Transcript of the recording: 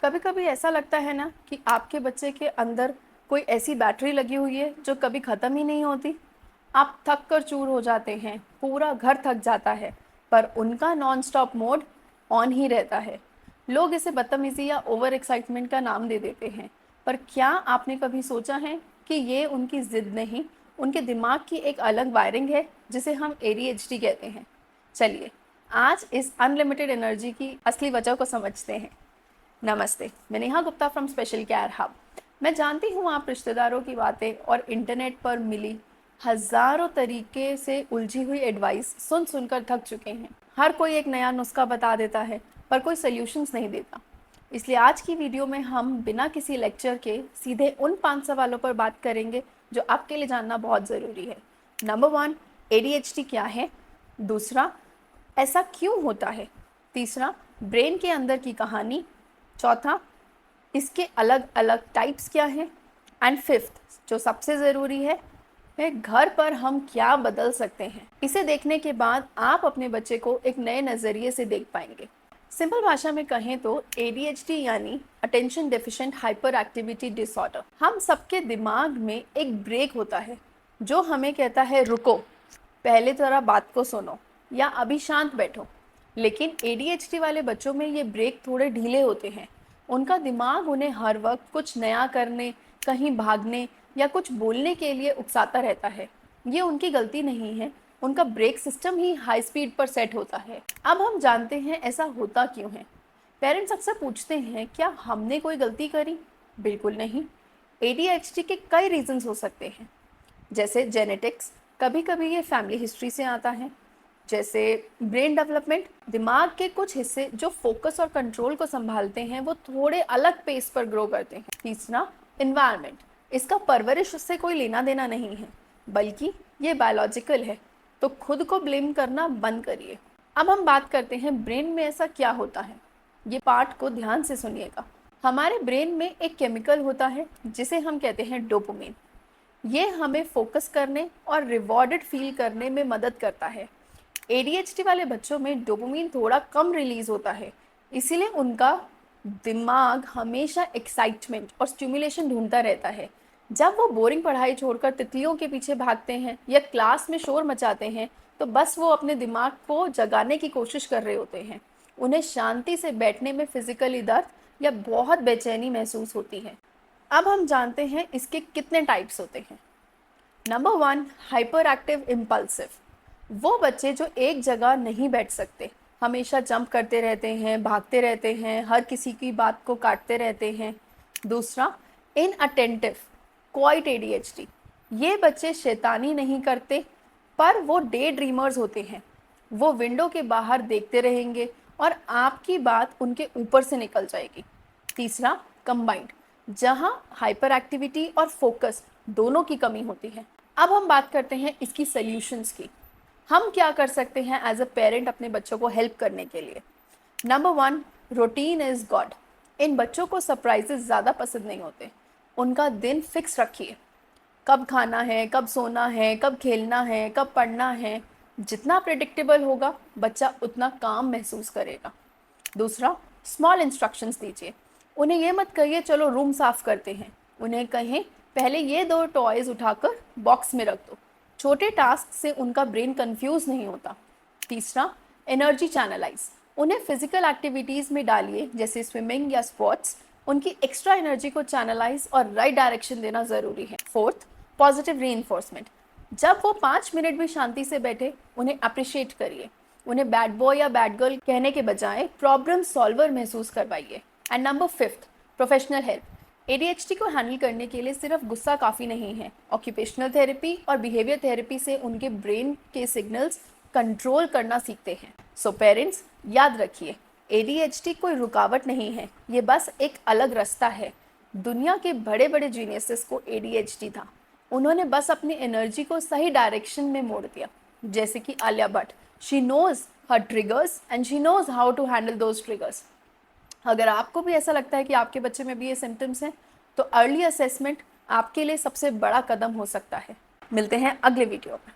कभी कभी ऐसा लगता है ना कि आपके बच्चे के अंदर कोई ऐसी बैटरी लगी हुई है जो कभी ख़त्म ही नहीं होती। आप थक कर चूर हो जाते हैं, पूरा घर थक जाता है, पर उनका नॉन स्टॉप मोड ऑन ही रहता है। लोग इसे बदतमीज़ी या ओवर एक्साइटमेंट का नाम दे देते हैं, पर क्या आपने कभी सोचा है कि ये उनकी ज़िद नहीं, उनके दिमाग की एक अलग वायरिंग है जिसे हम ADHD कहते हैं। चलिए, आज इस अनलिमिटेड एनर्जी की असली वजह को समझते हैं। नमस्ते, मैं Neha Gupta from special care hub. मैं जानती हूँ आप रिश्तेदारों की बातें और इंटरनेट पर मिली हज़ारों तरीके से उलझी हुई एडवाइस सुन सुनकर थक चुके हैं। हर कोई एक नया नुस्खा बता देता है, पर कोई सॉल्यूशंस नहीं देता। इसलिए आज की वीडियो में हम बिना किसी लेक्चर के सीधे उन 5 सवालों पर बात करेंगे जो आपके लिए जानना बहुत ज़रूरी है। नंबर 1, ADHD क्या है? दूसरा, ऐसा क्यों होता है? तीसरा, ब्रेन के अंदर की कहानी। चौथा, इसके अलग अलग टाइप्स क्या हैं? एंड फिफ्थ, जो सबसे ज़रूरी है घर पर हम क्या बदल सकते हैं। इसे देखने के बाद आप अपने बच्चे को एक नए नज़रिए से देख पाएंगे। सिंपल भाषा में कहें तो ADHD यानी attention deficient hyper activity disorder. हम सबके दिमाग में एक ब्रेक होता है जो हमें कहता है रुको, पहले ज़रा बात को सुनो या अभी शांत बैठो। लेकिन ADHD वाले बच्चों में ये ब्रेक थोड़े ढीले होते हैं। उनका दिमाग उन्हें हर वक्त कुछ नया करने, कहीं भागने या कुछ बोलने के लिए उकसाता रहता है। ये उनकी गलती नहीं है, उनका ब्रेक सिस्टम ही हाई स्पीड पर सेट होता है। अब हम जानते हैं ऐसा होता क्यों है। पेरेंट्स अक्सर पूछते हैं, क्या हमने कोई गलती करी? बिल्कुल नहीं। ADHD के कई रीजंस हो सकते हैं, जैसे जेनेटिक्स, कभी कभी ये फैमिली हिस्ट्री से आता है। जैसे ब्रेन डेवलपमेंट, दिमाग के कुछ हिस्से जो फोकस और कंट्रोल को संभालते हैं वो थोड़े अलग पेस पर ग्रो करते हैं। तीसरा, इन्वायरमेंट, इसका परवरिश से कोई लेना देना नहीं है, बल्कि ये बायोलॉजिकल है। तो खुद को ब्लेम करना बंद करिए। अब हम बात करते हैं ब्रेन में ऐसा क्या होता है। ये पार्ट को ध्यान से सुनिएगा। हमारे ब्रेन में एक केमिकल होता है जिसे हम कहते हैं डोपामिन। ये हमें फोकस करने और रिवॉर्डेड फील करने में मदद करता है। ADHD वाले बच्चों में डोपामिन थोड़ा कम रिलीज होता है, इसीलिए उनका दिमाग हमेशा एक्साइटमेंट और स्टिमुलेशन ढूंढता रहता है। जब वो बोरिंग पढ़ाई छोड़कर तितलियों के पीछे भागते हैं या क्लास में शोर मचाते हैं, तो बस वो अपने दिमाग को जगाने की कोशिश कर रहे होते हैं। उन्हें शांति से बैठने में फिजिकली दर्द या बहुत बेचैनी महसूस होती है। अब हम जानते हैं इसके कितने टाइप्स होते हैं। Number 1, hyper active impulsive. वो बच्चे जो एक जगह नहीं बैठ सकते, हमेशा जंप करते रहते हैं, भागते रहते हैं, हर किसी की बात को काटते रहते हैं। दूसरा, इनअटेंटिव क्वाइट ADHD। ये बच्चे शैतानी नहीं करते, पर वो डे ड्रीमर्स होते हैं। वो विंडो के बाहर देखते रहेंगे और आपकी बात उनके ऊपर से निकल जाएगी। तीसरा, कंबाइंड, जहाँ हाइपर एक्टिविटी और फोकस दोनों की कमी होती है। अब हम बात करते हैं इसकी सॉल्यूशंस की। हम क्या कर सकते हैं एज अ पेरेंट अपने बच्चों को हेल्प करने के लिए। Number 1, routine is God. इन बच्चों को सरप्राइजेस ज़्यादा पसंद नहीं होते। उनका दिन फिक्स रखिए, कब खाना है, कब सोना है, कब खेलना है, कब पढ़ना है। जितना प्रेडिक्टेबल होगा बच्चा उतना काम महसूस करेगा। दूसरा, स्मॉल इंस्ट्रक्शंस दीजिए। उन्हें ये मत कहिए चलो रूम साफ़ करते हैं। उन्हें कहें पहले ये 2 टॉयज़ उठाकर बॉक्स में रख दो। छोटे टास्क से उनका ब्रेन कंफ्यूज नहीं होता। तीसरा, एनर्जी चैनलाइज। उन्हें फिजिकल एक्टिविटीज़ में डालिए, जैसे स्विमिंग या स्पोर्ट्स। उनकी एक्स्ट्रा एनर्जी को चैनलाइज और राइट डायरेक्शन देना ज़रूरी है। Fourth, positive reinforcement. जब वो 5 मिनट भी शांति से बैठे, उन्हें अप्रिशिएट करिए। उन्हें बैड बॉय या बैड गर्ल कहने के बजाय प्रॉब्लम सॉल्वर महसूस करवाइए। And number 5, professional help. ADHD को हैंडल करने के लिए सिर्फ गुस्सा काफ़ी नहीं है। ऑक्यूपेशनल थेरेपी और बिहेवियर थेरेपी से उनके ब्रेन के सिग्नल्स कंट्रोल करना सीखते हैं। सो पेरेंट्स, याद रखिए, ADHD कोई रुकावट नहीं है, ये बस एक अलग रास्ता है। दुनिया के बड़े बड़े जीनियसेस को ADHD था, उन्होंने बस अपनी एनर्जी को सही डायरेक्शन में मोड़ दिया। जैसे कि Alia Bhatt, she knows her triggers and she knows how to handle those triggers. अगर आपको भी ऐसा लगता है कि आपके बच्चे में भी ये सिम्टम्स हैं, तो अर्ली असेसमेंट आपके लिए सबसे बड़ा कदम हो सकता है। मिलते हैं अगले वीडियो में।